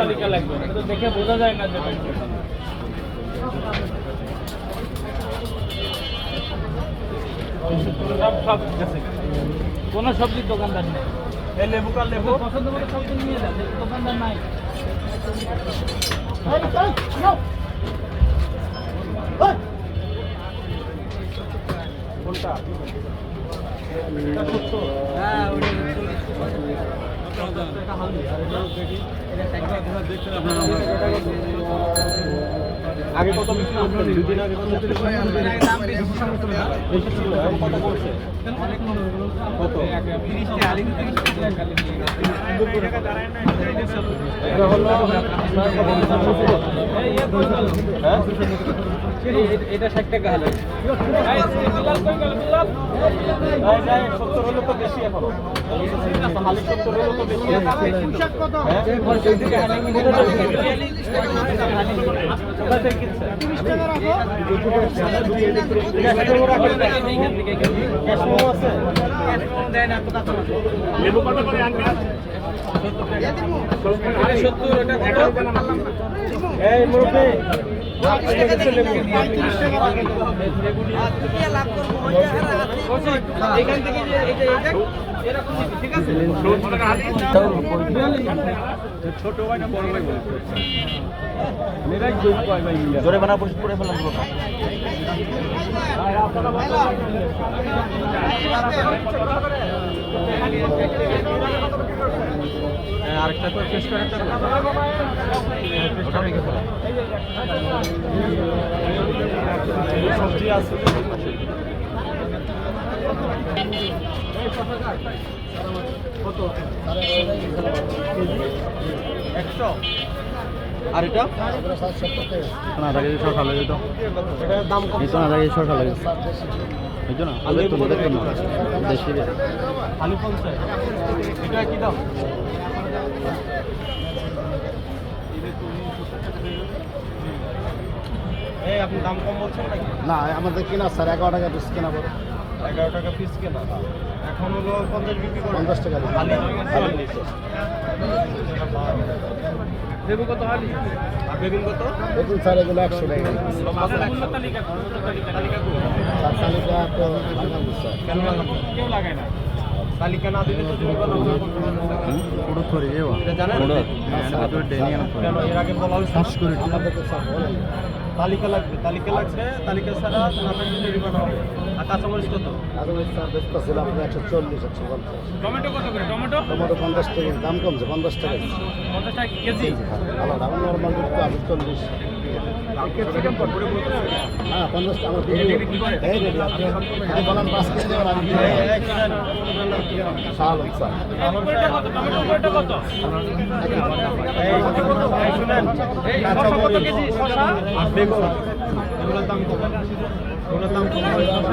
তালিকা লাগবে, এটা তো দেখে বোঝা যায় না যেটা সব গেছে। কোনো সবজির দোকানদার নেই। এই লেবু কার লেবু পছন্দ করে সবজি নিয়ে যান, দোকানদার নাই। কোনটা? হ্যাঁ, আগে কত বিক্রি করতেন? দুদিন আগে কত বেশি ছিল, এখন কত করছে? কত? এটা 60 টাকা হলো। 70 হলে তো বেশি এখন। 70 হলে তো বেশি। লেবু কত করে আনবে? 70 এটা কত? এই মুরব্বি এখান থেকে যে এটা এরকম ঠিক আছে, ছোট ভাই না বড় ভাই বলছে মেরাই দুই কয় ভাই মিলে জোরে বানা পরিষ্কার করে ফেললাম পুরো। আরেকটা তো টেস্ট করে একটা সবজি আছে কত? 100। আর এটা না লাগে সরকার লাগে তো এটার দাম কত? না লাগে সরকার লাগে বুঝছো না, আলু তো দেখো না দেশি আলু 50। এটা কি দাম? এই আপনি দাম কম বলছেন নাকি? না আমাদের কেনা স্যার 11 টাকা পিস কেনা পড়ে। 11 টাকা পিস কেনা, এখন হলো 50 বিক্রি করে। 50 টাকা খালি লেবু কত হালি? আর বেগুন কত? বেগুন স্যার এগুলো 100 টাকা। তালিকা তো কেন লাগাবো? কেউ লাগায় না। তালিকা না দিলে তো তুমি কথা বলতে পুরো ধরে যাও। এটা জানেন? কেন এর আগে বলা হয়েছে শ্বাস করে আমাদের তো সব বলে তালিকা লাগবে, তালিকা ছাড়া আপনার ডেলিভারি বানানো হবে। আর কাঁচামরিচ কত? কাঁচামরিচ স্যার বেচতে ছিল আপনি 140 150। টমেটো কত করে? টমেটো 50 টাকা দাম কমছে, 50 টাকা। 50 টাকা কেজি? আলাদা নরমাল রেট তো 40। হ্যাঁ 50 টাকা আমার বিক্রি করে। এই রেট আপনি বলেন 5 কেজি দেবেন আমি শালম স্যার। টমেটো কত? এই শুনেন, এই শসা কত কেজি? শসা আর বেগুন এগুলোর দাম কত? এগুলোর দাম কত?